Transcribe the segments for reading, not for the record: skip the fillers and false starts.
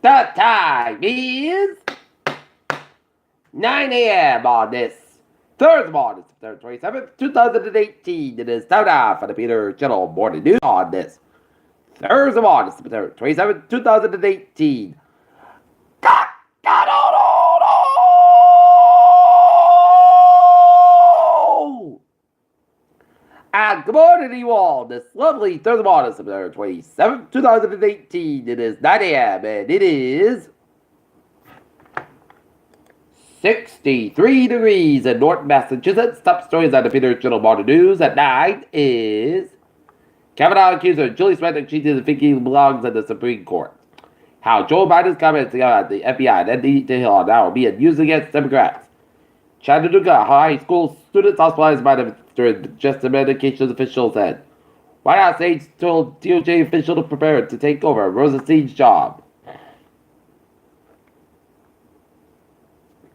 The time is 9 a.m. on this Thursday morning, September 27th, 2018. It is time for the Peter Channel Morning News on this Thursday morning, September 27th, 2018. And good morning to you all this lovely Thursday morning, September 27th, 2018. It is 9 a.m. and it is 63 degrees in North Massachusetts. Top stories on the Peter Channel Morning News at 9 is Kavanaugh accuser Julie Smith and cheating and thinking belongs in the Supreme Court. How Joe Biden's comments about the FBI and the Hill now are being used against Democrats. Chattanooga High School students hospitalized by the digestive medications official said. White House aides told DOJ official to prepare to take over Rosenthal's job.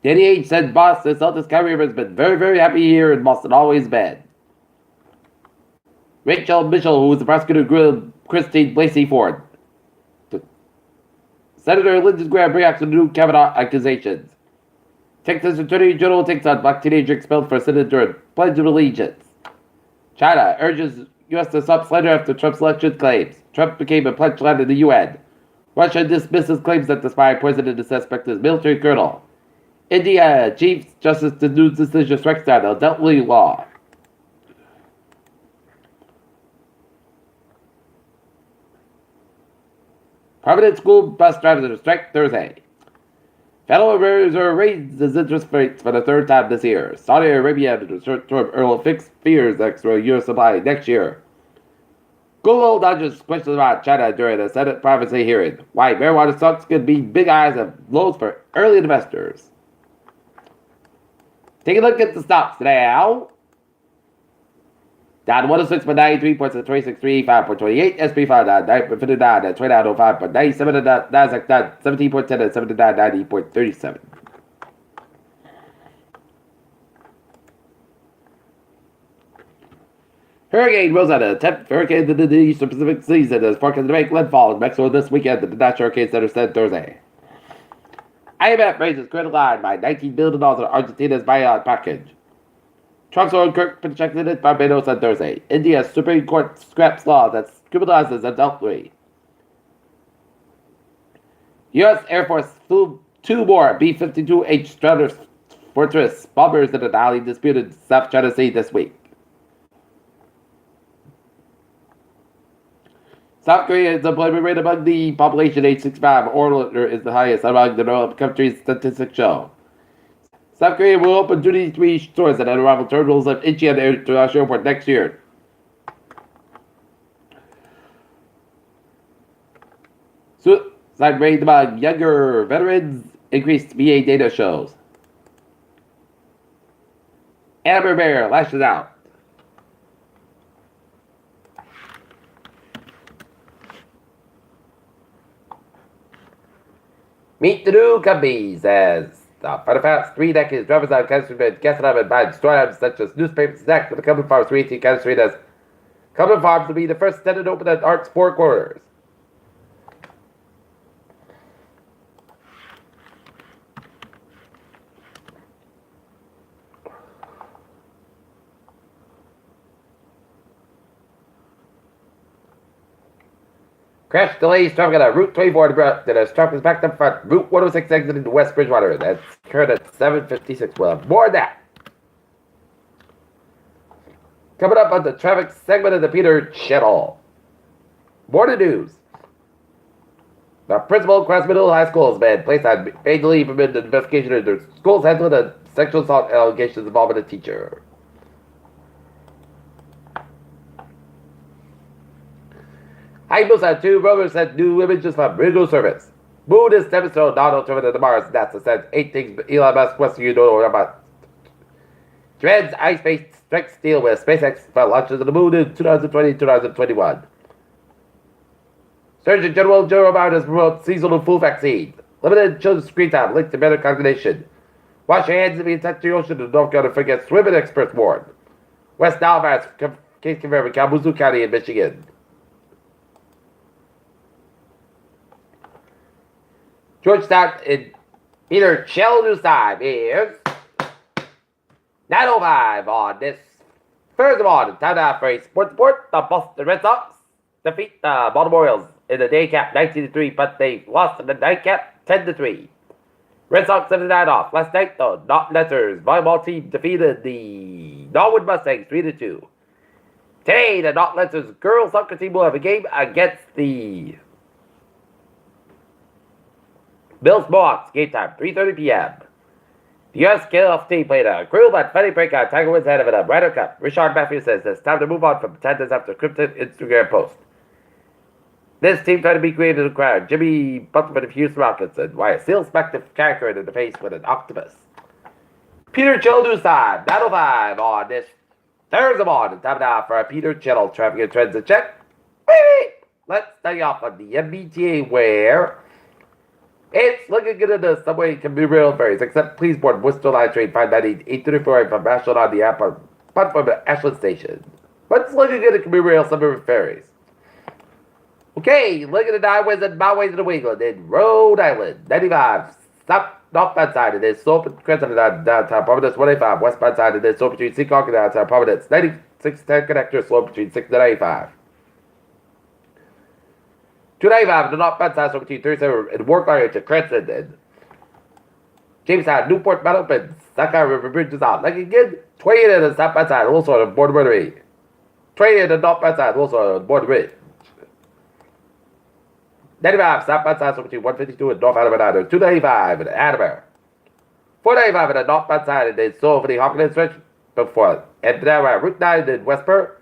Danny H said boss, the Celtics career has been very, very happy here in Boston, always been. Rachel Mitchell, who was the prosecutor, grilled Christine Blasey Ford. Senator Lindsey Graham reacts to new Kavanaugh accusations. Texas Attorney General takes on black teenager expelled for senator Pledge of Allegiance. China urges U.S. to stop slander after Trump's election claims. Trump became a pledge land in the UN. Russia dismisses claims that the spy poisoned the suspect is military colonel. India Chief Justice to new decision strikes down adultery law. Prominent school bus drivers strike Thursday. Federal Reserve raises interest rates for the third time this year. Saudi Arabia and short-term oil fixed fears extra U.S. supply next year. Google dodges questions about China during the Senate privacy hearing. Why marijuana stocks could be big highs and lows for early investors. Take a look at the stocks now. Down 106.93 points at 26.3, 5.28. SP 5 down 9.59 at 29.05.97. And Nasdaq down 17.10 at 79.90.37. Hurricane Rosetta, 10th hurricane in the eastern Pacific season, is forecast to make landfall in Mexico this weekend. The National Hurricane Center said Thursday. IMF raises credit line by $19 billion on Argentina's buyout package. Trump's own Kirk projected it Barbados on Thursday. India's Supreme Court scraps law that criminalizes adultery. U.S. Air Force flew two more B-52H Stratofortress Fortress bombers in an highly disputed South China Sea this week. South Korea's employment rate among the population age 65 or older is the highest among the developed countries, statistics show. South Korea will open duty-free stores at arrival terminals of Incheon International Airport next year. Suicide rate among younger veterans increased VA data shows. Amber Bear lashes out. Meet the new companies as for the past 3 decades, drivers on Canada Street, Gaston and buying store items such as newspapers, snacks with the Cumberland Farms 318 Canada Street as Cumberland Farms will be the first tenant to open at Arts 4 Quarters. Crash delays traffic on Route 24 that has traffic is backed up front. Route 106 exit into West Bridgewater. That's current at 7:56. We'll have more of that. Coming up on the traffic segment of the Peter Channel. More to news. The principal of Cross Middle High School has been placed on paid leave amid the investigation into the school's handling of sexual assault allegations involving a teacher. Hypos had 2 brothers sent new images from Ringo service. Moon is demonstrated non-determined to Mars. NASA sends 8 things Elon Musk wants you to know about. Trans ice-based strength steel with SpaceX for launches of the moon in 2020-2021. Surgeon General Joe Biden has promoted seasonal flu vaccine. Limited children's screen time linked to better cognition. Wash your hands if you touch the ocean and don't forget swimming experts warn. West Nile virus case confirmed in Kalamazoo County in Michigan. Georgetown in Peter Children's time is 9:05 on this Thursday morning. Time now for a sports report. The Boston Red Sox defeat the Baltimore Orioles in the day cap 19-3, but they lost in the night cap 10-3. Red Sox 79 off. Last night, the Not Letters volleyball team defeated the Norwood Mustangs 3-2. Today, the Not Letters girls soccer team will have a game against the Bills Mohawks. Game time 3:30 p.m. The U.S. kickoff team played a cruel but funny breakout. Tiger Woods ahead of a Ryder Cup. Richard Matthews says it's time to move on from pretenders after cryptic Instagram post. This team tried to be creative in the crowd. Jimmy Butler of Houston Rockets and why a seal spectacle character in the face with an octopus. Peter Children's time, 9:05 on this Thursday morning. Time now for a Peter Chittle traffic and transit check. Let's start off on the MBTA where it's looking good in the subway can be real ferries, except please board Worcester Line train 598-834 from Ashland on the airport, but from the Ashland station. But it's looking good, it can be real suburban ferries. Okay, look at the highways and byways in New England in Rhode Island. 95, stop northbound side, it is slope and crescent on downtown Providence. 185, westbound side, it is slope between Seacock and downtown Providence. 9610 connector, slope between 6 and 95. 295, the northbound side, slope between 37 and Work area to Crescent and Jamestown, Newport, Mount and Sakai River Bridge is out. Like again, 28 on the southbound side, also on Board Rotary. 28 on the northbound side, also on Board Bridge. 95, southbound side, so between 152 and North Alabama. 295 in Adamair. 495 in the northbound side, and then so for the Hawkins stretch before. And now Route 9 in Westport.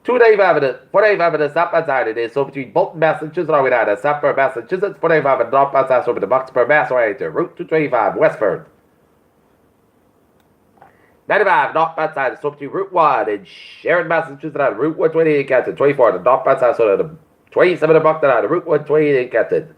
295 in the 495 in the southbound side, and then so between Bolton, Massachusetts, all the way down to Southport, Massachusetts. 495 in the northbound side, so over the Bucksburg, Mass, right to Route 225, Westford. 95, northbound side, so between Route 1 and Sharon, Massachusetts, on Route 128 in Canton. 24, the northbound side, so the 27 in Buckton on Route 128 in Canton.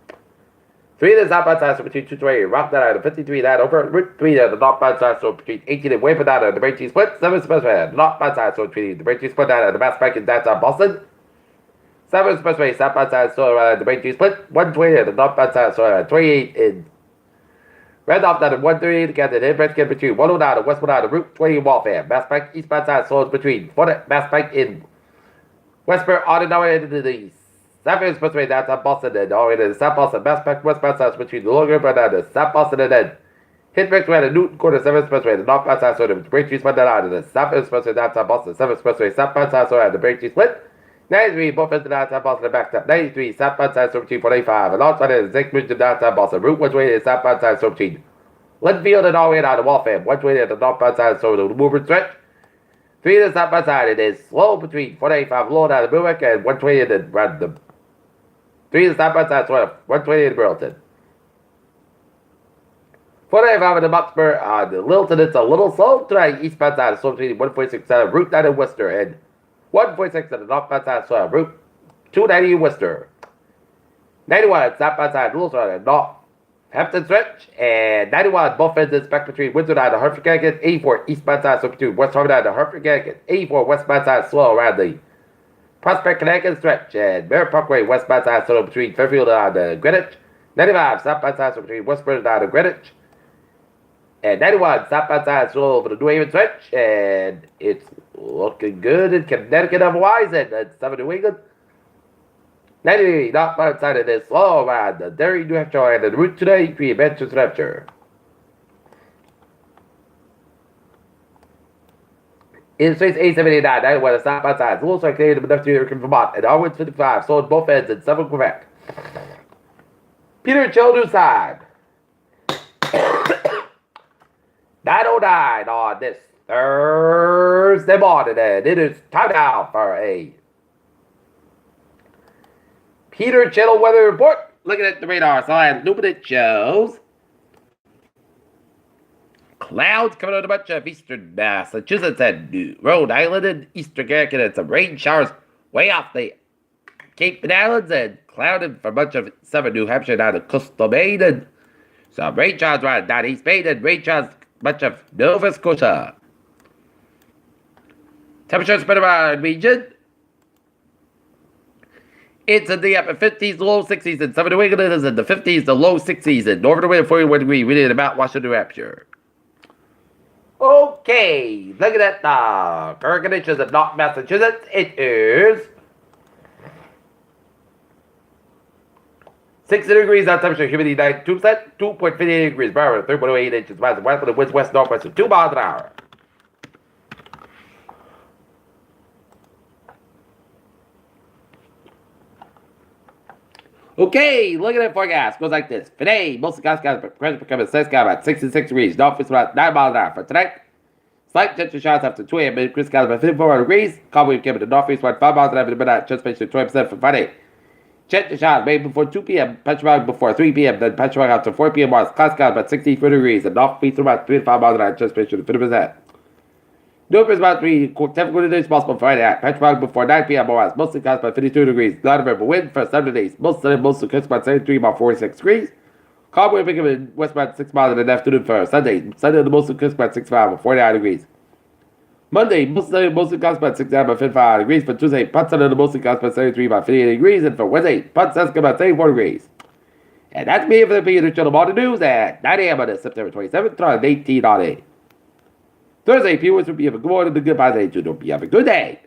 3 in the southbound side, so between 220 and Rockton on 53 that over Route 3 on the northbound side, so between 18 and Wayford on the Braintree Split. 7 Expressway on the northbound side, so between the Braintree Split on the Mass Pike in downtown Boston. 7 Expressway southbound side, so on the Braintree Split. 120 on the northbound side, so on 28 in Randolph down to 130 in Canton. In Redskins between 109 and Westwood on the Route 20 in Waltham. Mass Pike eastbound side, so it's between Mass Pike in Westport on and over into the South Expressway downtown Boston and all the way to the South Boston, Mass Pike westbound side between the Logan River and the South Boston and then hit Expressway and the Newton Corner 7 Expressway, the northbound side, so the Braintree Split down to the South Expressway downtown Boston, 7 Expressway southbound side, so at the Braintree Split. 93, both ends of downtown Boston and back up. 93, southbound side, so between 485, and outside of the Zinc Bridge of downtown Boston. Route 128 southbound side, so between Linfield and all the way down to Waltham. 128 at the northbound side, so the movement stretch. 3 to the southbound side, it is slow between 485 low down to Buick and 128 at the 3 to the southbound side, so 128 at Burlington. 485 at the Bucksburg on the Littleton, it's a little slow tonight. Eastbound side, so between 146 at Route 9 in Worcester and 146 at the northbound side, so Route 290 in Worcester. 91 at southbound side, Little and North Hampton stretch, and 91 both ends is back between Windsor and the Hartford Connecticut. 84 eastbound side, so between West Harvard and the Hartford Connecticut. 84 westbound side, slow around the Prospect Connecticut stretch, and Merritt Parkway westbound side, so between Fairfield and the Greenwich. 95 southbound side, so between Westport and the Greenwich. And 91 southbound side, slow over the New Haven stretch, and it's looking good in Connecticut otherwise, and some of New England. 90 northbound side of this slow around the Derry, New Hampshire, and the Route 293 in Manchester, New Hampshire. In space 879, 91 the southbound side, it's also clear to enough to Vermont, and onwards 55, sold both ends in southern Quebec. Peter Children's side. 9:09 on this Thursday morning, and it is time now for a Peter Chittle weather report. Looking at the radar sign, luminant shows clouds coming out of a bunch of eastern Massachusetts and Rhode Island and eastern Connecticut, and some rain showers way off the Cape Islands, and clouded for much of southern New Hampshire down to coastal Maine, and some rain showers right down East Maine, and rain showers much of Nova Scotia. Temperature spread around region. It's in the upper 50s, low 60s, and some of the Wiggins is in the 50s, the low 60s, and north of the wind 41 degrees. We did about Washington, New Hampshire. Okay, look at that now. Current conditions in North Massachusetts. It is 60 degrees on temperature, humidity 92%, 2.58 degrees, barometer 3.08 inches, west of the winds west northwest of 2 miles an hour. Okay, look at that forecast. Goes like this. Today, most of the skies pressure becoming sunny sky about 66 degrees. Northwest about 9 miles an hour. For tonight, slight temperature showers after 2 a.m. Mid skies about 54 degrees. Calm wind becoming the northeast about 5 miles an hour in the midnight. Anticipation 20% for Friday. Check the showers made before 2 p.m. Petrifying before 3 p.m. Then petrifying after 4 p.m. Mars. Cloud skies about 64 degrees. And northeast about 3 to 5 miles an hour. Anticipation 50%. New is about 3 temperature days possible Friday night. Petrifying before 9 p.m. Mars. Mostly clouds by 52 degrees. Light river wind for 7 days. Most sunny, most of the coast about 73, about 46 degrees. Calm wind becoming west about 6 miles in the afternoon for Sunday. Sunday, the most of the coast about 65, about 49 degrees. Monday, most sunny, mostly clouds about 69, about 55 degrees. For Tuesday, pot sunny, the mostly clouds about 73, about 58 degrees. And for Wednesday, pot sunny about 74 degrees. And that's me for the Peter Channel Morning News at 9 a.m. on September 27th, 18 on 8. Thursday, viewers will be have a good morning, the good bye day. Don't be have a good day.